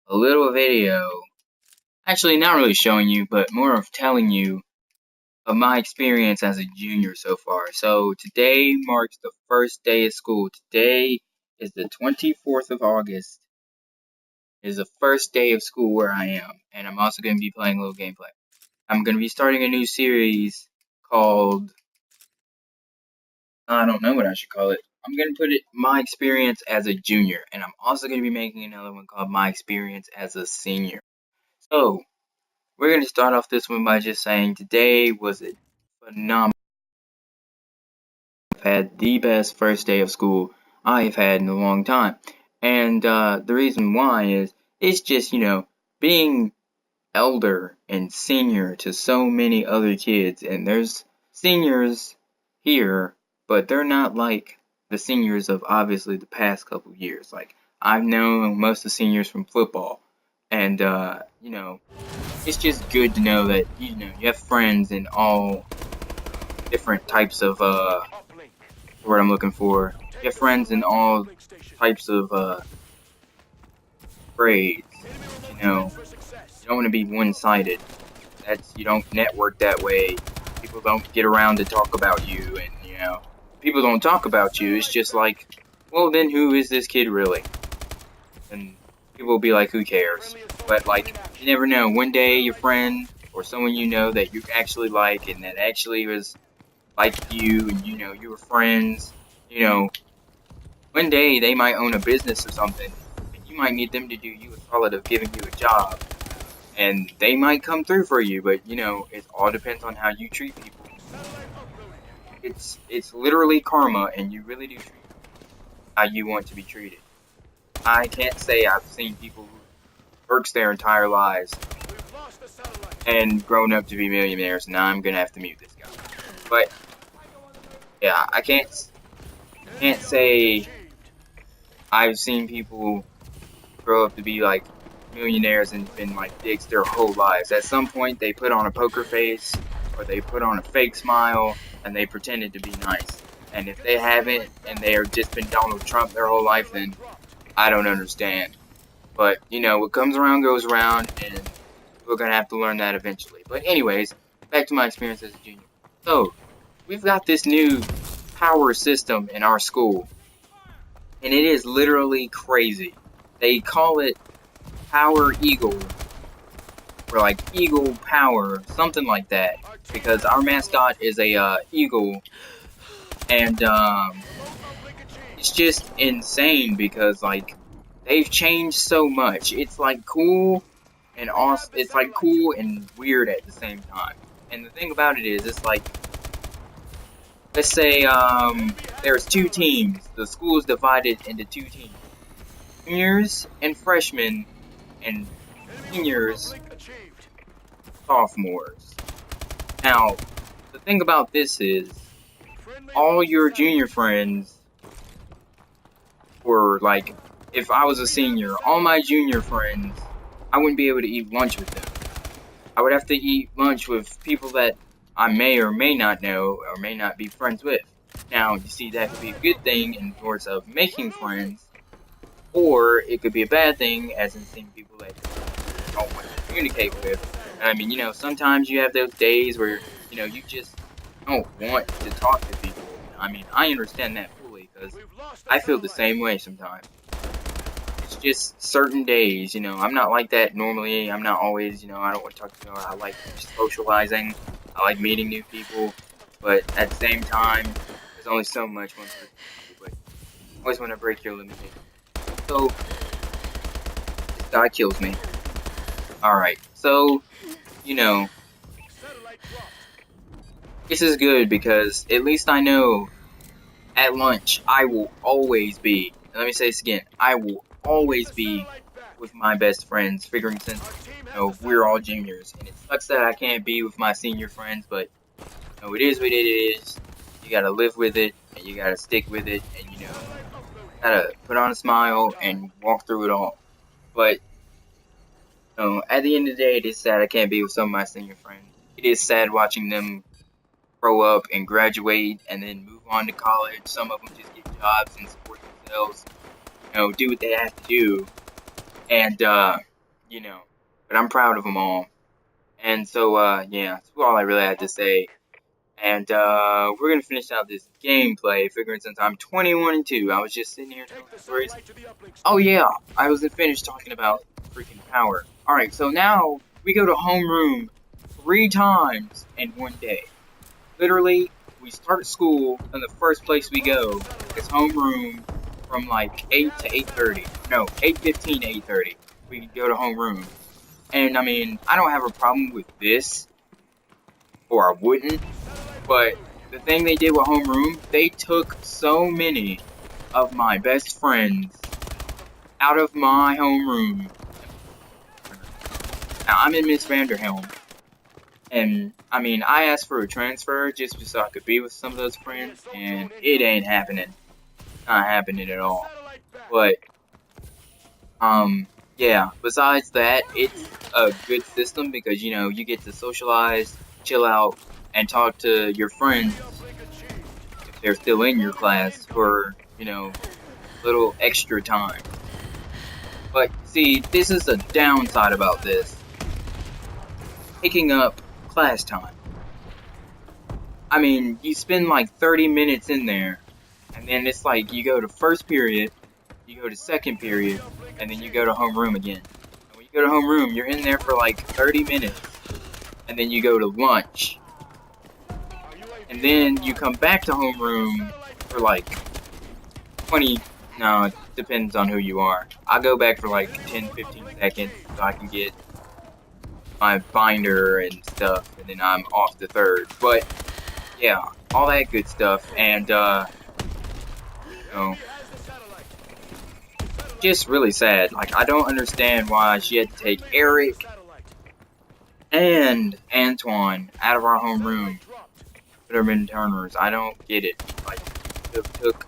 a little video. Actually, not really showing you, but more of telling you of my experience as a junior so far. So today marks the first day of school. Today is the 24th of August. It is the first day of school where I am, and I'm also going to be playing a little gameplay. I'm going to be starting a new series called, I don't know what I should call it. I'm going to put it My Experience as a Junior, and I'm also going to be making another one called My Experience as a Senior. So, we're going to start off this one by just saying today was a phenomenal. I've had the best first day of school I've had in a long time. And the reason why is it's just, being elder and senior to so many other kids. And there's seniors here, but they're not like the seniors of obviously the past couple years. Like, I've known most of the seniors from football. And, it's just good to know that, you have friends in all different types of, what I'm looking for. You have friends in all types of, grades. You don't want to be one-sided. You don't network that way. People don't get around to talk about you, and, people don't talk about you. It's just like, well, then who is this kid really? And people will be like, who cares? But, like, you never know. One day your friend or someone you know that you actually like and that actually was like you and, you were friends, one day they might own a business or something and you might need them to do you a solid of giving you a job. And they might come through for you, but, it all depends on how you treat people. It's literally karma, and you really do treat how you want to be treated. I can't say I've seen people who works their entire lives and grown up to be millionaires. Now I'm gonna have to mute this guy. But yeah, I can't say I've seen people grow up to be like millionaires and been like dicks their whole lives. At some point they put on a poker face or they put on a fake smile and they pretended to be nice. And if they haven't and they have just been Donald Trump their whole life, then I don't understand. But, what comes around goes around, and we're going to have to learn that eventually. But anyways, back to my experience as a junior. So, we've got this new power system in our school, and it is literally crazy. They call it Power Eagle, or like Eagle Power, something like that, because our mascot is a eagle, and it's just insane because, like, they've changed so much. It's like cool and awesome. It's like cool and weird at the same time. And the thing about it is, it's like, let's say there's two teams. The school is divided into two teams: juniors and freshmen, and seniors, sophomores. Now, the thing about this is, all your junior friends were like, if I was a senior, all my junior friends, I wouldn't be able to eat lunch with them. I would have to eat lunch with people that I may or may not know or may not be friends with. Now, you see, that could be a good thing in terms of making friends, or it could be a bad thing as in seeing people that you don't want to communicate with. I mean, sometimes you have those days where, you just don't want to talk to people. I mean, I understand that fully because I feel the same way sometimes. It's just certain days, I'm not like that normally. I'm not always, I don't want to talk to I like socializing. I like meeting new people. But at the same time, there's only so much one person can do. But I always want to break your limitations. So, this guy kills me. Alright, so, this is good because at least I know at lunch I will always be, let me say this again, I will always be with my best friends, figuring since, we're all juniors. And it sucks that I can't be with my senior friends, but, it is what it is. You gotta live with it, and you gotta stick with it, and, gotta put on a smile and walk through it all. But, at the end of the day, it is sad I can't be with some of my senior friends. It is sad watching them grow up and graduate and then move on to college. Some of them just get jobs and support themselves, do what they have to do. And you know, but I'm proud of them all. And so, yeah, that's all I really had to say. And we're gonna finish out this gameplay, figuring since I'm 21-2, I was just sitting here telling stories. Oh yeah, I wasn't finished talking about freaking power. Alright, so now we go to homeroom 3 times in one day. Literally, we start school, and the first place we go is homeroom from like 8 to 8:30. No, 8:15 to 8:30. We go to homeroom. And I mean, I don't have a problem with this, or I wouldn't, but the thing they did with homeroom, they took so many of my best friends out of my homeroom. Now, I'm in Miss Vanderhelm, and I mean, I asked for a transfer just so I could be with some of those friends, and it ain't happening. Not happening at all. But, yeah, besides that, it's a good system because, you know, you get to socialize, chill out, and talk to your friends if they're still in your class for, you know, little extra time. But, see, this is the downside about this. Picking up class time. I mean, you spend like 30 minutes in there, and then it's like you go to first period, you go to second period, and then you go to homeroom again. And when you go to homeroom, you're in there for like 30 minutes, and then you go to lunch. And then you come back to homeroom for like 20, no, it depends on who you are. I go back for like 10-15 seconds so I can get my binder and stuff, and then I'm off to third. But yeah, all that good stuff, and you know, just really sad. Like, I don't understand why she had to take Eric and Antoine out of our homeroom. Bitterman Turners, I don't get it. Like, you took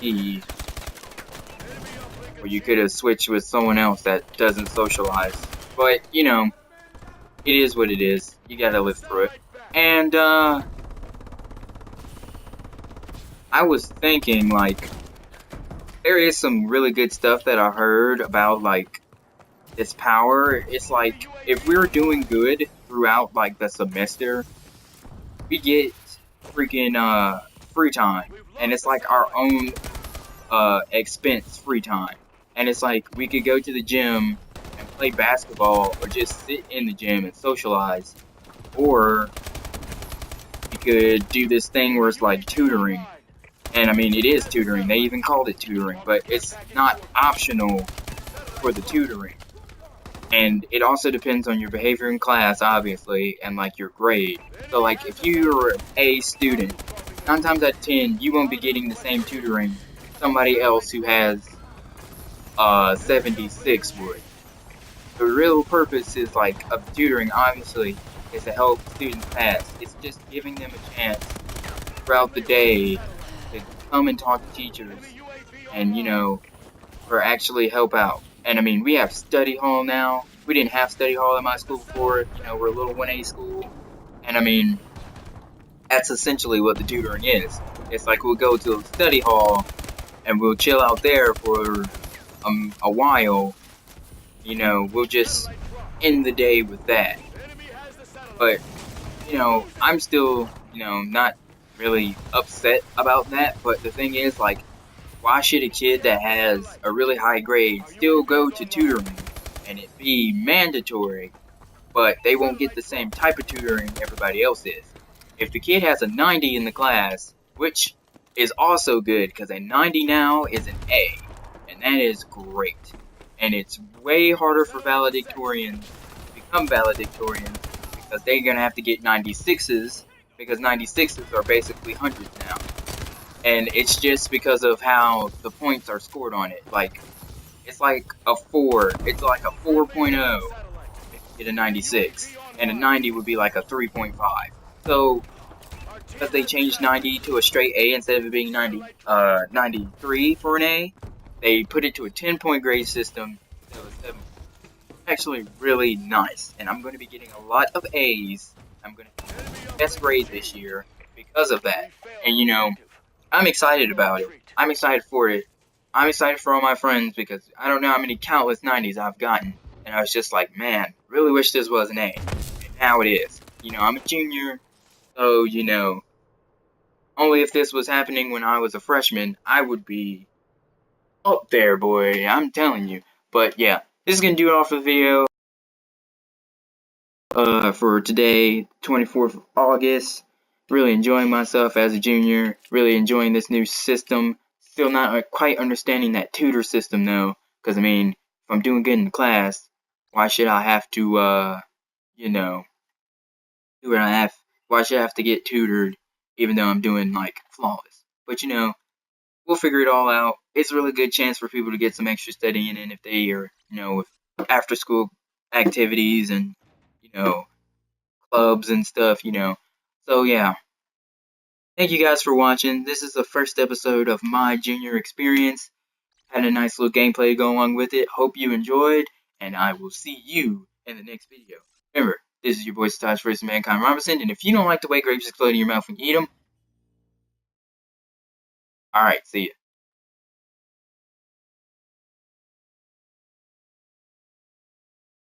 E, or you could have switched with someone else that doesn't socialize. But you know, it is what it is. You gotta live through it. And I was thinking, like, there is some really good stuff that I heard about, like, this power. It's like, if we're doing good throughout, like, the semester, we get freaking, free time. And it's like our own, expense free time. And it's like, we could go to the gym and play basketball, or just sit in the gym and socialize. Or, we could do this thing where it's like tutoring. And I mean, it is tutoring. They even called it tutoring, but it's not optional for the tutoring. And it also depends on your behavior in class, obviously, and like your grade. So like, if you're an A student, 9 times out of 10, you won't be getting the same tutoring somebody else who has 76 would. The real purpose is like of tutoring, obviously, is to help students pass. It's just giving them a chance throughout the day to come and talk to teachers and, you know, or actually help out. And I mean, we have study hall now. We didn't have study hall in my school before. You know, we're a little 1A school. And I mean, that's essentially what the tutoring is. It's like we'll go to a study hall and we'll chill out there for a while. You know, we'll just end the day with that. But, you know, I'm still, you know, not really upset about that. But the thing is, like, why should a kid that has a really high grade still go to tutoring and it be mandatory, but they won't get the same type of tutoring everybody else is? If the kid has a 90 in the class, which is also good because a 90 now is an A, and that is great. And it's way harder for valedictorians to become valedictorians because they're going to have to get 96s, because 96s are basically hundreds now. And it's just because of how the points are scored on it. Like, it's like a 4. It's like a 4.0 if you get a 96. And a 90 would be like a 3.5. So, because they changed 90 to a straight A instead of it being 93 for an A, they put it to a 10-point grade system. So it's actually really nice. And I'm going to be getting a lot of A's. I'm going to get the best grade this year because of that. And, you know, I'm excited about it. I'm excited for it. I'm excited for all my friends because I don't know how many countless 90s I've gotten. And I was just like, man, really wish this was an A. And now it is. You know, I'm a junior, so, you know, only if this was happening when I was a freshman, I would be up there, boy. I'm telling you. But yeah, this is gonna do it all for the video. For today, 24th of August. Really enjoying myself as a junior. Really enjoying this new system. Still not quite understanding that tutor system though. Because I mean, if I'm doing good in class, why should I have to, you know, why should I have to get tutored even though I'm doing like flawless? But you know, we'll figure it all out. It's a really good chance for people to get some extra studying in if they are, you know, with after school activities and, you know, clubs and stuff, you know. So yeah, thank you guys for watching. This is the first episode of my junior experience. Had a nice little gameplay to go along with it. Hope you enjoyed, and I will see you in the next video. Remember, this is your boy Staj vs. Mankind Robinson, and if you don't like the way grapes explode in your mouth when you eat them, alright, see ya.